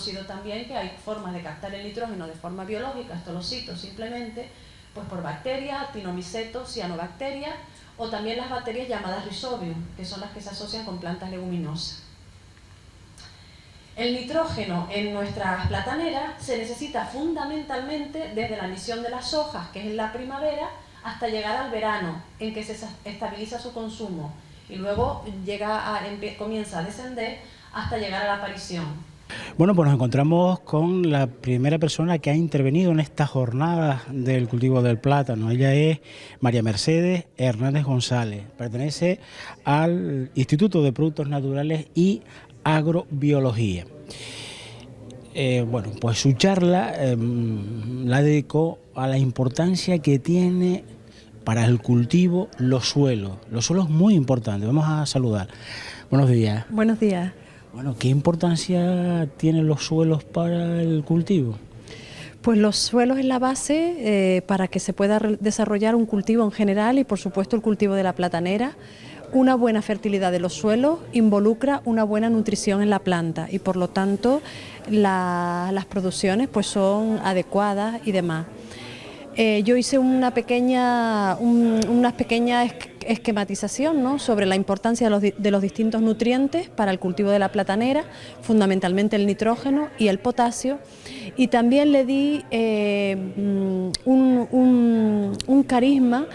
conocido también que hay formas de captar el nitrógeno de forma biológica, esto lo cito simplemente, pues por bacterias, actinomicetos, cianobacterias, o también las bacterias llamadas Rhizobium, que son las que se asocian con plantas leguminosas. El nitrógeno en nuestras plataneras se necesita fundamentalmente desde la emisión de las hojas, que es en la primavera, hasta llegar al verano, en que se estabiliza su consumo, y luego comienza a descender hasta llegar a la aparición. Bueno, pues nos encontramos con la primera persona que ha intervenido en esta jornada del cultivo del plátano. Ella es María Mercedes Hernández González, pertenece al Instituto de Productos Naturales y Agrobiología. Bueno, pues su charla la dedicó a la importancia que tiene para el cultivo los suelos. Los suelos muy importantes. Vamos a saludar. Buenos días. Buenos días. Bueno, ¿qué importancia tienen los suelos para el cultivo? Pues los suelos es la base para que se pueda desarrollar un cultivo en general y por supuesto el cultivo de la platanera. Una buena fertilidad de los suelos involucra una buena nutrición en la planta y por lo tanto las producciones pues son adecuadas y demás. Yo hice una pequeña esquematización, ¿no?, sobre la importancia de los distintos nutrientes para el cultivo de la platanera, fundamentalmente el nitrógeno y el potasio, y también le di un carisma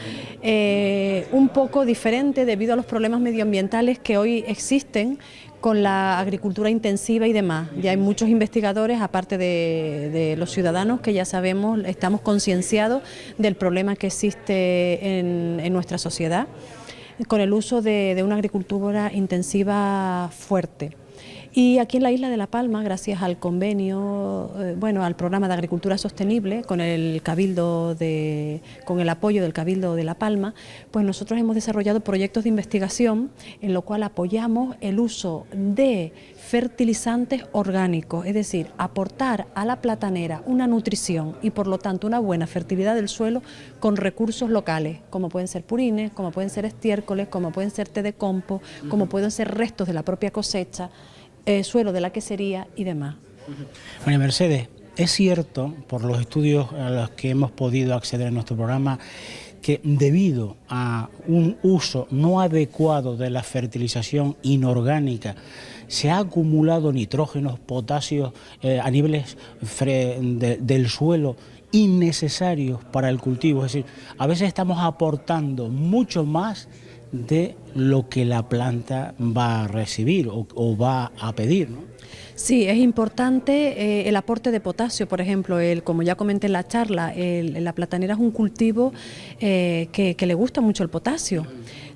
un poco diferente debido a los problemas medioambientales que hoy existen con la agricultura intensiva y demás. Ya hay muchos investigadores, aparte de los ciudadanos, que ya sabemos, estamos concienciados del problema que existe en nuestra sociedad con el uso de una agricultura intensiva fuerte. Y aquí en la isla de La Palma, gracias al convenio, al programa de agricultura sostenible, con el apoyo del Cabildo de La Palma, pues nosotros hemos desarrollado proyectos de investigación en lo cual apoyamos el uso de fertilizantes orgánicos, es decir, aportar a la platanera una nutrición y por lo tanto una buena fertilidad del suelo con recursos locales, como pueden ser purines, como pueden ser estiércoles, como pueden ser té de compost, como pueden ser restos de la propia cosecha, suelo de la quesería y demás. María Mercedes, es cierto, por los estudios a los que hemos podido acceder en nuestro programa, que debido a un uso no adecuado de la fertilización inorgánica se ha acumulado nitrógenos, potasios a niveles del suelo innecesarios para el cultivo. Es decir, a veces estamos aportando mucho más de lo que la planta va a recibir o va a pedir, ¿no? Sí, es importante el aporte de potasio, por ejemplo, como ya comenté en la charla, la platanera es un cultivo que le gusta mucho el potasio.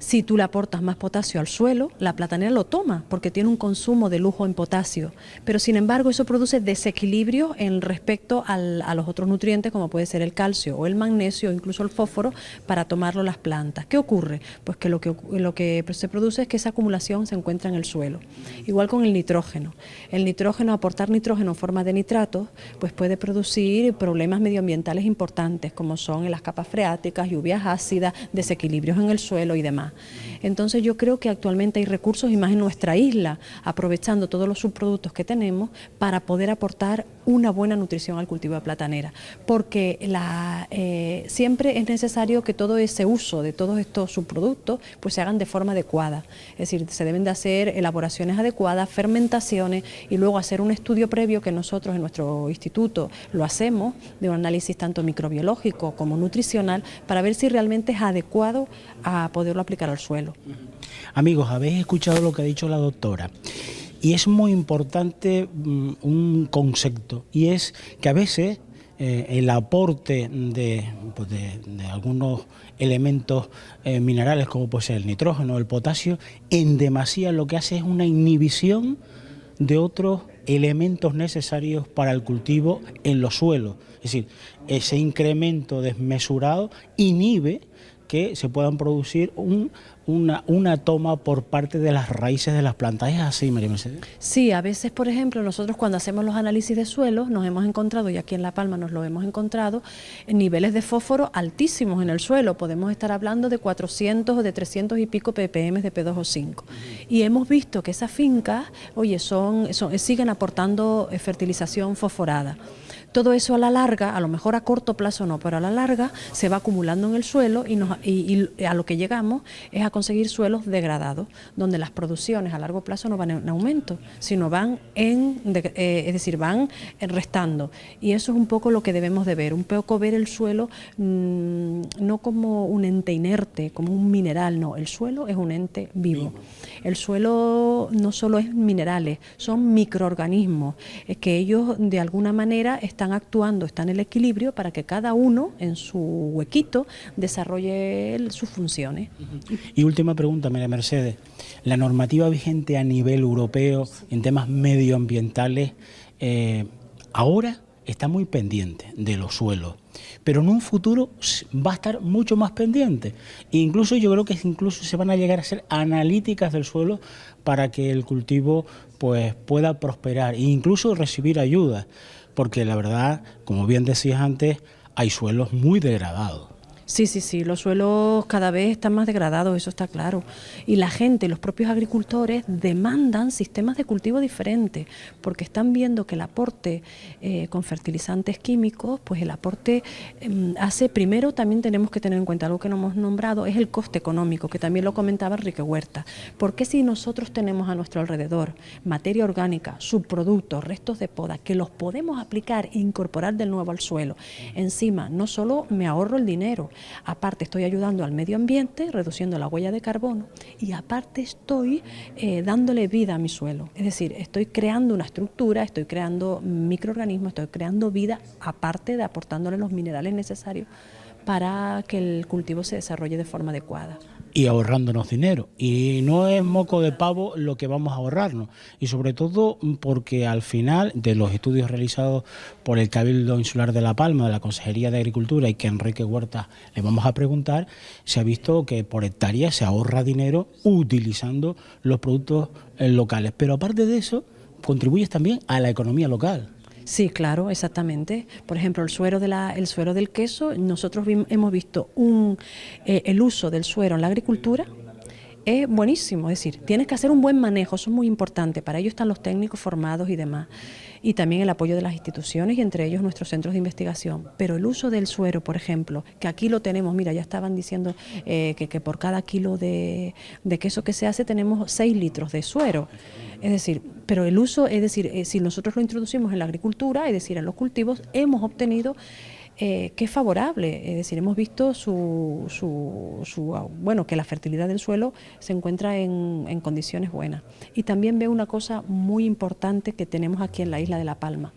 Si tú le aportas más potasio al suelo, la platanera lo toma porque tiene un consumo de lujo en potasio, pero sin embargo eso produce desequilibrio en respecto a los otros nutrientes como puede ser el calcio o el magnesio o incluso el fósforo para tomarlo las plantas. ¿Qué ocurre? Pues que lo que se produce es que esa acumulación se encuentra en el suelo. Igual con el nitrógeno. El nitrógeno, aportar nitrógeno en forma de nitratos, pues puede producir problemas medioambientales importantes como son en las capas freáticas, lluvias ácidas, desequilibrios en el suelo y demás. Entonces yo creo que actualmente hay recursos y más en nuestra isla, aprovechando todos los subproductos que tenemos para poder aportar una buena nutrición al cultivo de platanera, porque siempre es necesario que todo ese uso de todos estos subproductos pues se hagan de forma adecuada, es decir, se deben de hacer elaboraciones adecuadas, fermentaciones y luego hacer un estudio previo que nosotros en nuestro instituto lo hacemos, de un análisis tanto microbiológico como nutricional, para ver si realmente es adecuado a poderlo aplicar al suelo. Amigos, habéis escuchado lo que ha dicho la doctora y es muy importante un concepto, y es que a veces el aporte de algunos elementos minerales como puede ser el nitrógeno o el potasio en demasía lo que hace es una inhibición de otros elementos necesarios para el cultivo en los suelos. Es decir, ese incremento desmesurado inhibe que se puedan producir una toma por parte de las raíces de las plantas. ¿Es así, María Mercedes? Sí, a veces, por ejemplo, nosotros cuando hacemos los análisis de suelos nos hemos encontrado, y aquí en La Palma nos lo hemos encontrado, en niveles de fósforo altísimos en el suelo. Podemos estar hablando de 400 o de 300 y pico ppm de P2O5. Y hemos visto que esas fincas, oye, siguen aportando fertilización fosforada. Todo eso a la larga, a lo mejor a corto plazo no, pero a la larga se va acumulando en el suelo y a lo que llegamos es a conseguir suelos degradados, donde las producciones a largo plazo no van en aumento, sino van van restando. Y eso es un poco lo que debemos de ver, un poco ver el suelo no como un ente inerte, como un mineral, no, el suelo es un ente vivo. El suelo no solo es minerales, son microorganismos, que ellos de alguna manera están actuando, están en el equilibrio para que cada uno en su huequito desarrolle sus funciones. Y última pregunta, María Mercedes. La normativa vigente a nivel europeo en temas medioambientales ahora está muy pendiente de los suelos, pero en un futuro va a estar mucho más pendiente. E incluso yo creo que incluso se van a llegar a ser analíticas del suelo para que el cultivo pues pueda prosperar e incluso recibir ayuda, porque la verdad, como bien decías antes, hay suelos muy degradados. Sí, los suelos cada vez están más degradados, eso está claro. Y la gente, los propios agricultores, demandan sistemas de cultivo diferentes, porque están viendo que el aporte con fertilizantes químicos, pues el aporte hace, primero también tenemos que tener en cuenta algo que no hemos nombrado, es el coste económico, que también lo comentaba Enrique Huerta. Porque si nosotros tenemos a nuestro alrededor materia orgánica, subproductos, restos de poda, que los podemos aplicar e incorporar de nuevo al suelo, encima no solo me ahorro el dinero, aparte estoy ayudando al medio ambiente, reduciendo la huella de carbono, y aparte estoy dándole vida a mi suelo. Es decir, estoy creando una estructura, estoy creando microorganismos, estoy creando vida, aparte de aportándole los minerales necesarios para que el cultivo se desarrolle de forma adecuada. Y ahorrándonos dinero. Y no es moco de pavo lo que vamos a ahorrarnos. Y sobre todo porque al final de los estudios realizados por el Cabildo Insular de La Palma, de la Consejería de Agricultura, y que Enrique Huerta le vamos a preguntar, se ha visto que por hectárea se ahorra dinero utilizando los productos locales. Pero aparte de eso, contribuyes también a la economía local. Sí, claro, exactamente. Por ejemplo, el suero del queso, nosotros hemos visto el uso del suero en la agricultura. Es buenísimo, es decir, tienes que hacer un buen manejo, eso es muy importante, para ello están los técnicos formados y demás, y también el apoyo de las instituciones y entre ellos nuestros centros de investigación. Pero el uso del suero, por ejemplo, que aquí lo tenemos, mira, ya estaban diciendo que por cada kilo de queso que se hace tenemos 6 litros de suero, es decir, pero el uso, es decir, si nosotros lo introducimos en la agricultura, es decir, en los cultivos, hemos obtenido que es favorable, es decir, hemos visto que la fertilidad del suelo se encuentra en condiciones buenas. Y también veo una cosa muy importante que tenemos aquí en la isla de La Palma,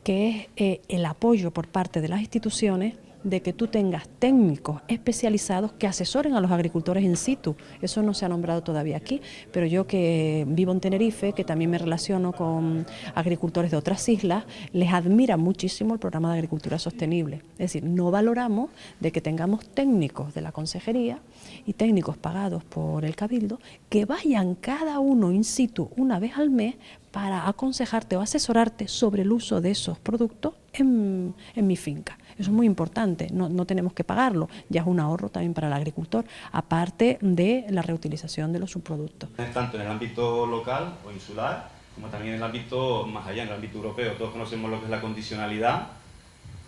que es el apoyo por parte de las instituciones de que tú tengas técnicos especializados que asesoren a los agricultores in situ. Eso no se ha nombrado todavía aquí, pero yo que vivo en Tenerife, que también me relaciono con agricultores de otras islas, les admira muchísimo el programa de agricultura sostenible. Es decir, no valoramos de que tengamos técnicos de la consejería y técnicos pagados por el Cabildo que vayan cada uno in situ una vez al mes para aconsejarte o asesorarte sobre el uso de esos productos en mi finca. Eso es muy importante, no tenemos que pagarlo, ya es un ahorro también para el agricultor, aparte de la reutilización de los subproductos. Tanto en el ámbito local o insular, como también en el ámbito más allá, en el ámbito europeo. Todos conocemos lo que es la condicionalidad,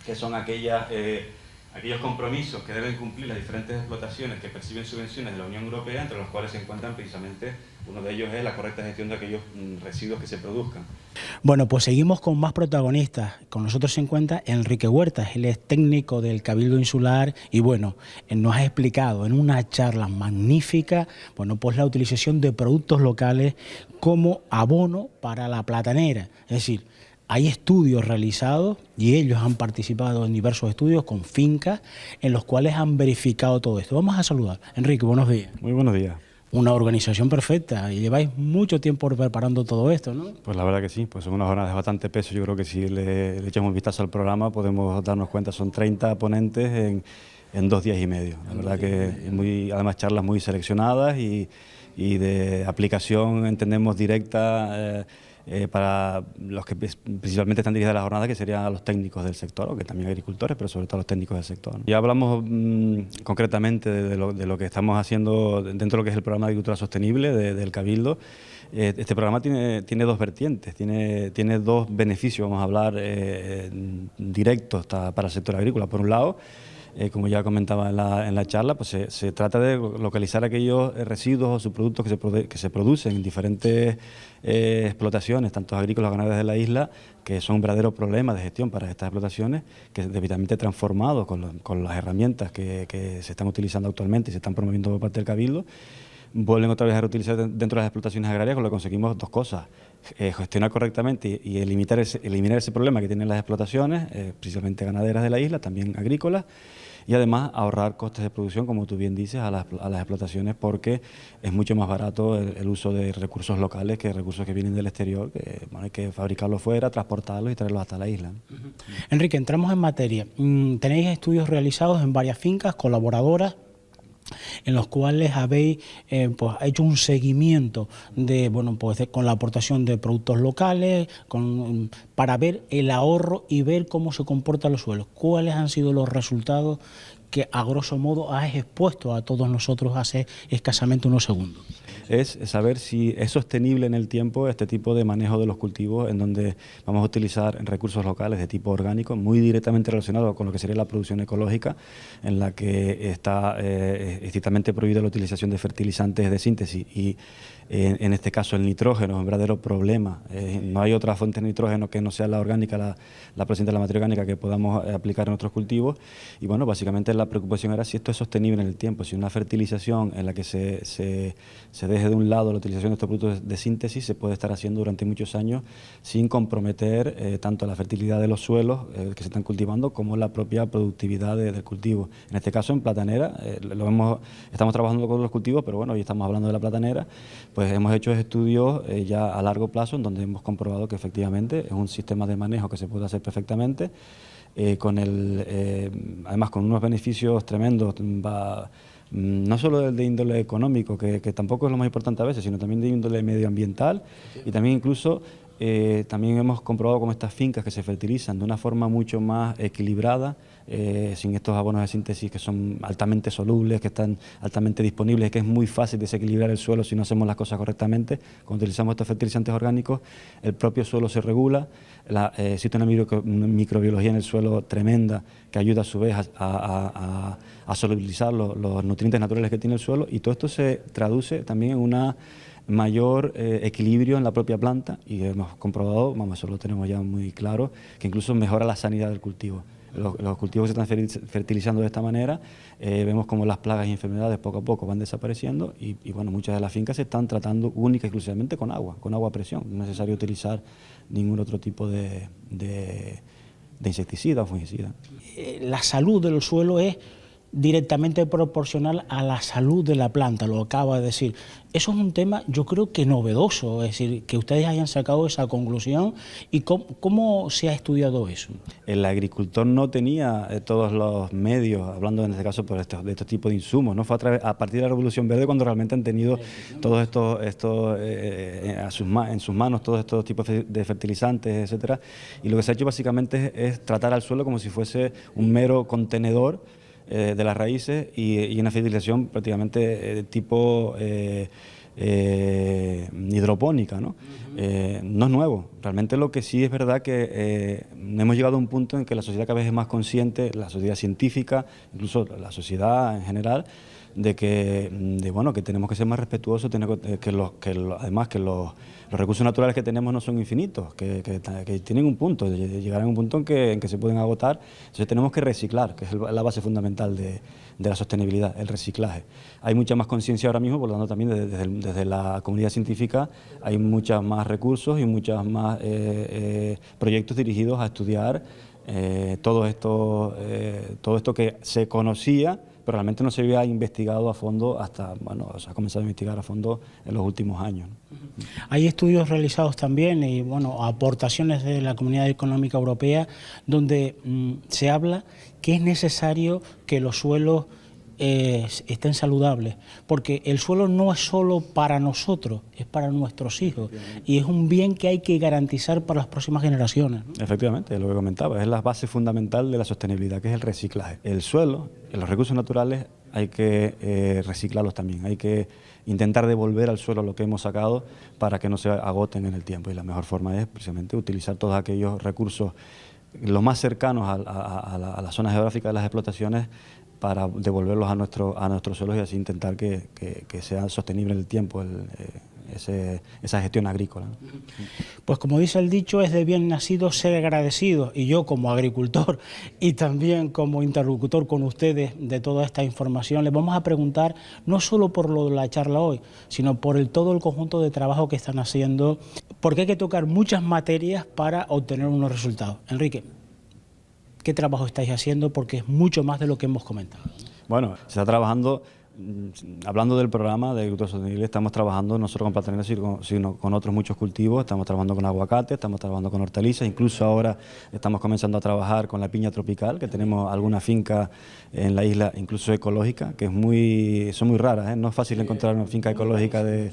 que son aquellos compromisos que deben cumplir las diferentes explotaciones que perciben subvenciones de la Unión Europea, entre los cuales se encuentran precisamente, uno de ellos es la correcta gestión de aquellos residuos que se produzcan. Bueno, pues seguimos con más protagonistas. Con nosotros se encuentra Enrique Huerta, él es técnico del Cabildo Insular y bueno, nos ha explicado en una charla magnífica, bueno, pues la utilización de productos locales como abono para la platanera, es decir, hay estudios realizados y ellos han participado en diversos estudios con fincas en los cuales han verificado todo esto. Vamos a saludar. Enrique, buenos días. Muy buenos días. Una organización perfecta y lleváis mucho tiempo preparando todo esto, ¿no? Pues la verdad que sí, pues son unas jornadas de bastante peso. Yo creo que si le echamos un vistazo al programa podemos darnos cuenta, son 30 ponentes en 2 días y medio. La verdad que además charlas muy seleccionadas y de aplicación, entendemos, directa para los que principalmente están dirigidas a la jornada, que serían a los técnicos del sector, o que también agricultores, pero sobre todo a los técnicos del sector, ¿no? Ya hablamos concretamente de lo que estamos haciendo dentro de lo que es el programa de agricultura sostenible del Cabildo. Este programa tiene 2 vertientes, tiene 2 beneficios, vamos a hablar directos para el sector agrícola. Por un lado, como ya comentaba en la charla, pues se trata de localizar aquellos residuos o subproductos que se producen en diferentes explotaciones, tanto agrícolas como ganaderas de la isla, que son un verdadero problema de gestión para estas explotaciones, que debidamente transformados con las herramientas que se están utilizando actualmente y se están promoviendo por parte del Cabildo, vuelven otra vez a reutilizar dentro de las explotaciones agrarias, con lo que conseguimos 2 cosas: gestionar correctamente y eliminar ese problema que tienen las explotaciones, principalmente ganaderas de la isla, también agrícolas, y además ahorrar costes de producción, como tú bien dices, a las explotaciones, porque es mucho más barato el uso de recursos locales que recursos que vienen del exterior, que hay que fabricarlos fuera, transportarlos y traerlos hasta la isla. Enrique, entramos en materia. Tenéis estudios realizados en varias fincas colaboradoras, en los cuales habéis pues, hecho un seguimiento con la aportación de productos locales, para ver el ahorro y ver cómo se comportan los suelos. ¿Cuáles han sido los resultados que, a grosso modo, has expuesto a todos nosotros hace escasamente unos segundos? Es saber si es sostenible en el tiempo este tipo de manejo de los cultivos, en donde vamos a utilizar recursos locales de tipo orgánico, muy directamente relacionado con lo que sería la producción ecológica, en la que está estrictamente prohibida la utilización de fertilizantes de síntesis y en este caso el nitrógeno es un verdadero problema. No hay otra fuente de nitrógeno que no sea la orgánica, la presente de la materia orgánica, que podamos aplicar en nuestros cultivos. Y bueno, básicamente la preocupación era si esto es sostenible en el tiempo, si una fertilización en la que se deje de un lado la utilización de estos productos de síntesis se puede estar haciendo durante muchos años sin comprometer tanto la fertilidad de los suelos que se están cultivando como la propia productividad del cultivo. En este caso en platanera, estamos trabajando con los cultivos, pero bueno, hoy estamos hablando de la platanera, pues hemos hecho estudios ya a largo plazo en donde hemos comprobado que efectivamente es un sistema de manejo que se puede hacer perfectamente, además con unos beneficios tremendos, no solo de índole económico, que tampoco es lo más importante a veces, sino también de índole medioambiental, y también incluso también hemos comprobado cómo estas fincas que se fertilizan de una forma mucho más equilibrada, sin estos abonos de síntesis que son altamente solubles, que están altamente disponibles, que es muy fácil desequilibrar el suelo si no hacemos las cosas correctamente. Cuando utilizamos estos fertilizantes orgánicos, el propio suelo se regula, existe una microbiología en el suelo tremenda que ayuda a su vez a solubilizar los nutrientes naturales que tiene el suelo, y todo esto se traduce también en una mayor equilibrio en la propia planta, y hemos comprobado, eso lo tenemos ya muy claro, que incluso mejora la sanidad del cultivo. Los cultivos se están fertilizando de esta manera, vemos como las plagas y enfermedades poco a poco van desapareciendo y bueno, muchas de las fincas se están tratando única y exclusivamente con agua a presión. No es necesario utilizar ningún otro tipo de insecticida o fungicida. La salud del suelo es directamente proporcional a la salud de la planta, lo acaba de decir. Eso es un tema, yo creo que novedoso, es decir, que ustedes hayan sacado esa conclusión. ¿Y cómo se ha estudiado eso? El agricultor no tenía todos los medios, hablando en este caso de estos tipos de insumos, ¿no? Fue a partir de la Revolución Verde cuando realmente han tenido todos estos en sus manos todos estos tipos de fertilizantes, etcétera. Y lo que se ha hecho básicamente es tratar al suelo como si fuese un mero contenedor de las raíces y una fertilización prácticamente de tipo hidropónica, ¿no? No es nuevo. Realmente lo que sí es verdad que hemos llegado a un punto en que la sociedad cada vez es más consciente, la sociedad científica, incluso la sociedad en general, de que tenemos que ser más respetuosos, además que los recursos naturales que tenemos no son infinitos, que tienen un punto, llegarán a un punto en que se pueden agotar. Entonces tenemos que reciclar, que es la base fundamental de la sostenibilidad, el reciclaje. Hay mucha más conciencia ahora mismo, por lo tanto también desde la comunidad científica hay muchos más recursos y muchos más proyectos dirigidos a estudiar todo esto que se conocía, pero realmente no se había investigado a fondo hasta, bueno, se ha comenzado a investigar a fondo en los últimos años, ¿no? Hay estudios realizados también y, bueno, aportaciones de la Comunidad Económica Europea donde se habla que es necesario que los suelos estén saludables, porque el suelo no es solo para nosotros, es para nuestros hijos y es un bien que hay que garantizar para las próximas generaciones, ¿no? Efectivamente, es lo que comentaba, es la base fundamental de la sostenibilidad, que es el reciclaje. El suelo, los recursos naturales, hay que reciclarlos también, hay que intentar devolver al suelo lo que hemos sacado para que no se agoten en el tiempo, y la mejor forma es precisamente utilizar todos aquellos recursos los más cercanos a la zona geográfica de las explotaciones para devolverlos a nuestros suelos y así intentar que sea sostenible en el tiempo esa gestión agrícola, ¿no? Pues como dice el dicho, es de bien nacido ser agradecido, y yo como agricultor y también como interlocutor con ustedes de toda esta información, les vamos a preguntar no solo por lo de la charla hoy, sino por todo el conjunto de trabajo que están haciendo, porque hay que tocar muchas materias para obtener unos resultados. Enrique, ¿qué trabajo estáis haciendo? Porque es mucho más de lo que hemos comentado. Bueno, se está trabajando, hablando del programa de agricultura sostenible, estamos trabajando no solo con plataneras, sino con otros muchos cultivos. Estamos trabajando con aguacate, estamos trabajando con hortalizas, incluso ahora estamos comenzando a trabajar con la piña tropical, que tenemos alguna finca en la isla, incluso ecológica, que son muy raras, ¿eh? No es fácil encontrar una finca ecológica de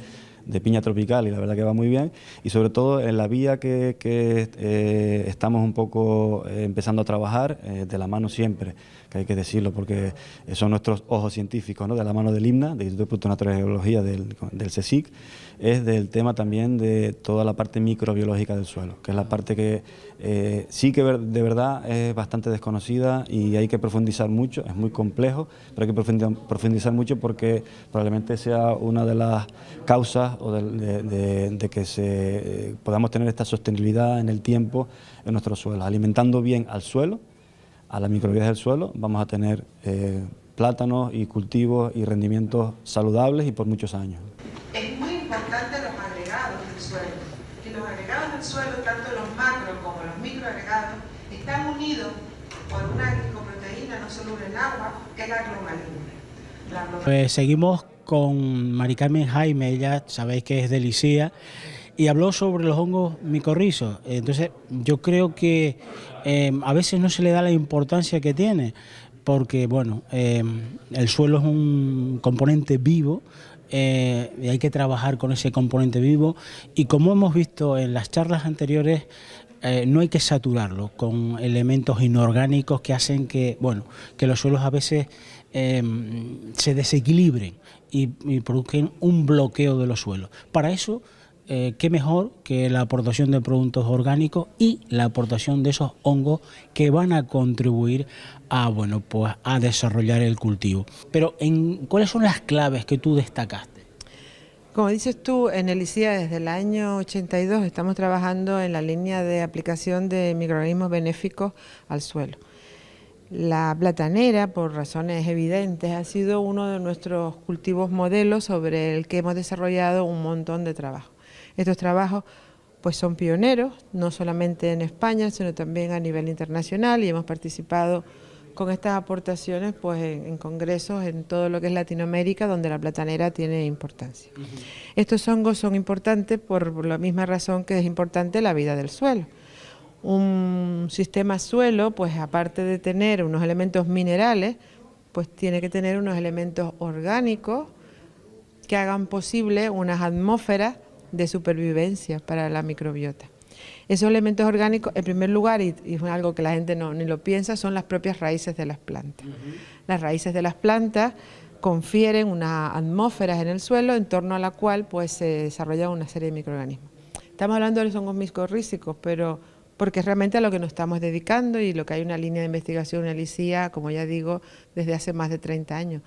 piña tropical, y la verdad que va muy bien, y sobre todo en la vía que estamos un poco empezando a trabajar, de la mano siempre, que hay que decirlo porque son nuestros ojos científicos, ¿no? De la mano del INMNA, del Instituto de Productos Naturales y Geología del CSIC, es del tema también de toda la parte microbiológica del suelo, que es la parte que sí que de verdad es bastante desconocida y hay que profundizar mucho, es muy complejo, pero hay que profundizar mucho porque probablemente sea una de las causas o de que podamos tener esta sostenibilidad en el tiempo en nuestros suelos. Alimentando bien al suelo, a la microbiología del suelo, vamos a tener plátanos y cultivos y rendimientos saludables y por muchos años. Es muy importante los agregados del suelo, que los agregados del suelo, tanto los macro como los microagregados, están unidos por una glicoproteína no soluble en agua, que es la glomalina. Pues seguimos con Mari Carmen Jaime, ella sabéis que es de Licía, y habló sobre los hongos micorrizos. Entonces yo creo que a veces no se le da la importancia que tiene, porque bueno, el suelo es un componente vivo, y hay que trabajar con ese componente vivo, y como hemos visto en las charlas anteriores, no hay que saturarlo con elementos inorgánicos que hacen que, bueno, que los suelos a veces se desequilibren y produzcan un bloqueo de los suelos. Para eso, qué mejor que la aportación de productos orgánicos y la aportación de esos hongos que van a contribuir a, bueno, pues a desarrollar el cultivo. Pero ¿cuáles son las claves que tú destacaste? Como dices tú, en el ICIA desde el año 82 estamos trabajando en la línea de aplicación de microorganismos benéficos al suelo. La platanera, por razones evidentes, ha sido uno de nuestros cultivos modelos sobre el que hemos desarrollado un montón de trabajo. Estos trabajos pues son pioneros, no solamente en España, sino también a nivel internacional, y hemos participado con estas aportaciones pues en congresos en todo lo que es Latinoamérica, donde la platanera tiene importancia. Estos hongos son importantes por la misma razón que es importante la vida del suelo. Un sistema suelo, pues aparte de tener unos elementos minerales, pues tiene que tener unos elementos orgánicos que hagan posible unas atmósferas de supervivencia para la microbiota. Esos elementos orgánicos, en primer lugar, y es algo que la gente ni lo piensa, son las propias raíces de las plantas. Las raíces de las plantas confieren unas atmósferas en el suelo en torno a la cual pues se desarrolla una serie de microorganismos. Estamos hablando de los hongos micorrízicos, pero porque es realmente a lo que nos estamos dedicando y lo que hay una línea de investigación en el ICIA, como ya digo, desde hace más de 30 años.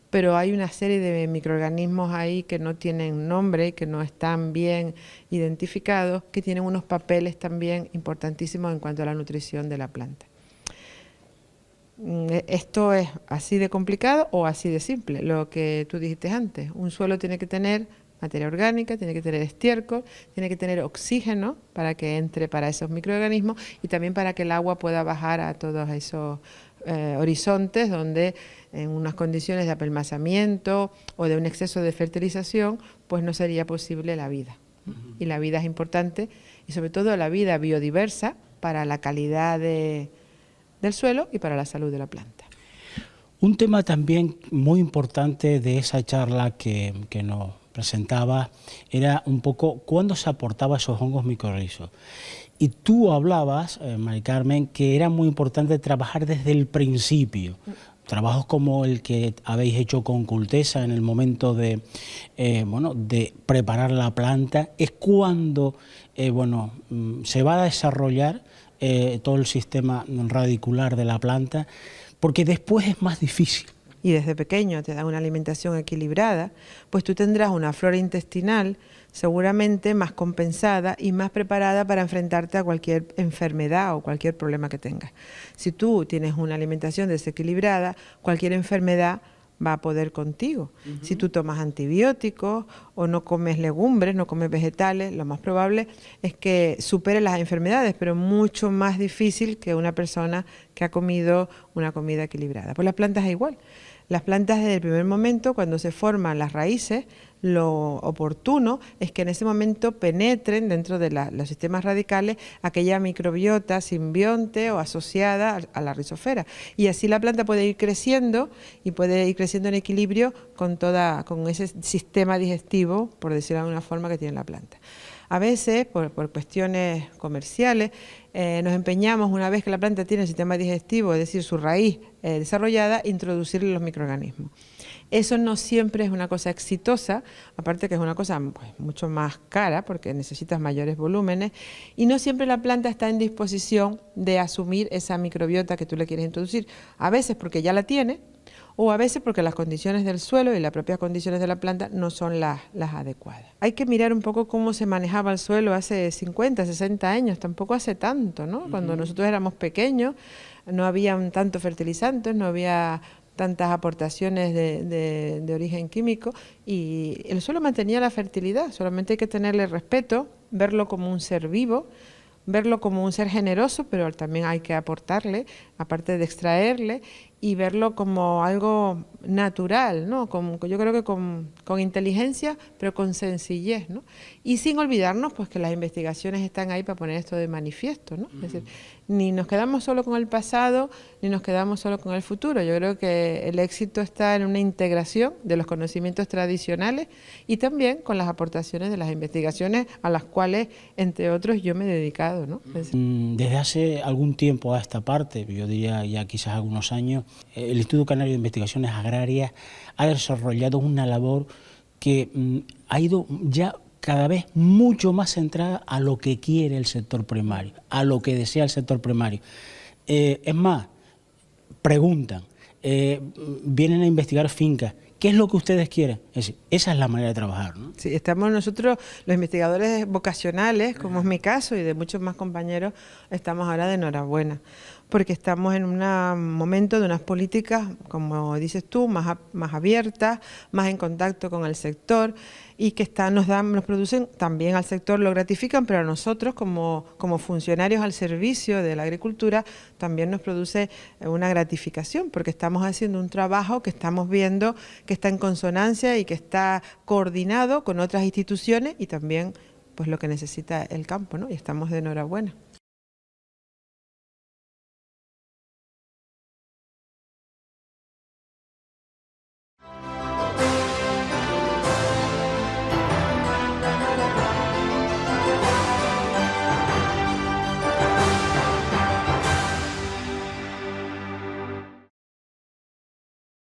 Pero hay una serie de microorganismos ahí que no tienen nombre, que no están bien identificados, que tienen unos papeles también importantísimos en cuanto a la nutrición de la planta. Esto es así de complicado o así de simple, lo que tú dijiste antes. Un suelo tiene que tener materia orgánica, tiene que tener estiércol, tiene que tener oxígeno para que entre para esos microorganismos y también para que el agua pueda bajar a todos esos horizontes donde en unas condiciones de apelmazamiento o de un exceso de fertilización, pues no sería posible la vida. Y la vida es importante, y sobre todo la vida biodiversa para la calidad del suelo y para la salud de la planta. Un tema también muy importante de esa charla que nos presentaba era un poco cuándo se aportaba esos hongos micorrizos. Y tú hablabas, Mari Carmen, que era muy importante trabajar desde el principio. Trabajos como el que habéis hecho con Cultesa en el momento de preparar la planta, es cuando se va a desarrollar todo el sistema radicular de la planta, porque después es más difícil. Y desde pequeño te da una alimentación equilibrada, pues tú tendrás una flora intestinal seguramente más compensada y más preparada para enfrentarte a cualquier enfermedad o cualquier problema que tengas. Si tú tienes una alimentación desequilibrada, cualquier enfermedad va a poder contigo. Si tú tomas antibióticos o no comes legumbres, no comes vegetales, lo más probable es que superes las enfermedades, pero mucho más difícil que una persona que ha comido una comida equilibrada. Pues las plantas es igual. Las plantas desde el primer momento, cuando se forman las raíces, lo oportuno es que en ese momento penetren dentro de los sistemas radicales aquella microbiota simbionte o asociada a la rizosfera. Y así la planta puede ir creciendo y puede ir creciendo en equilibrio con ese sistema digestivo, por decirlo de alguna forma, que tiene la planta. A veces, por cuestiones comerciales, nos empeñamos, una vez que la planta tiene el sistema digestivo, es decir, su raíz desarrollada, introducirle los microorganismos. Eso no siempre es una cosa exitosa, aparte que es una cosa mucho más cara, porque necesitas mayores volúmenes, y no siempre la planta está en disposición de asumir esa microbiota que tú le quieres introducir. A veces porque ya la tiene, o a veces porque las condiciones del suelo y las propias condiciones de la planta no son las adecuadas. Hay que mirar un poco cómo se manejaba el suelo hace 50, 60 años, tampoco hace tanto, ¿no? Cuando nosotros éramos pequeños no había tantos fertilizantes, no había tantas aportaciones de origen químico y el suelo mantenía la fertilidad, solamente hay que tenerle respeto, verlo como un ser vivo, verlo como un ser generoso, pero también hay que aportarle, aparte de extraerle, y verlo como algo natural, ¿no? Yo creo que con inteligencia, pero con sencillez, ¿no? Y sin olvidarnos pues que las investigaciones están ahí para poner esto de manifiesto, ¿no? Es decir, ni nos quedamos solo con el pasado, ni nos quedamos solo con el futuro. Yo creo que el éxito está en una integración de los conocimientos tradicionales y también con las aportaciones de las investigaciones a las cuales, entre otros, yo me he dedicado, ¿no? Desde hace algún tiempo a esta parte, yo diría ya quizás algunos años, el Instituto Canario de Investigaciones Agrarias ha desarrollado una labor que ha ido ya cada vez mucho más centrada a lo que quiere el sector primario, a lo que desea el sector primario. Es más, preguntan, vienen a investigar fincas, ¿qué es lo que ustedes quieren? Es decir, esa es la manera de trabajar, ¿no? Sí, estamos nosotros, los investigadores vocacionales, como es mi caso y de muchos más compañeros, estamos ahora de enhorabuena, porque estamos en un momento de unas políticas, como dices tú, más abiertas, más en contacto con el sector y que nos producen, también al sector lo gratifican, pero a nosotros como funcionarios al servicio de la agricultura también nos produce una gratificación, porque estamos haciendo un trabajo que estamos viendo que está en consonancia y que está coordinado con otras instituciones y también pues lo que necesita el campo, ¿no? Y estamos de enhorabuena.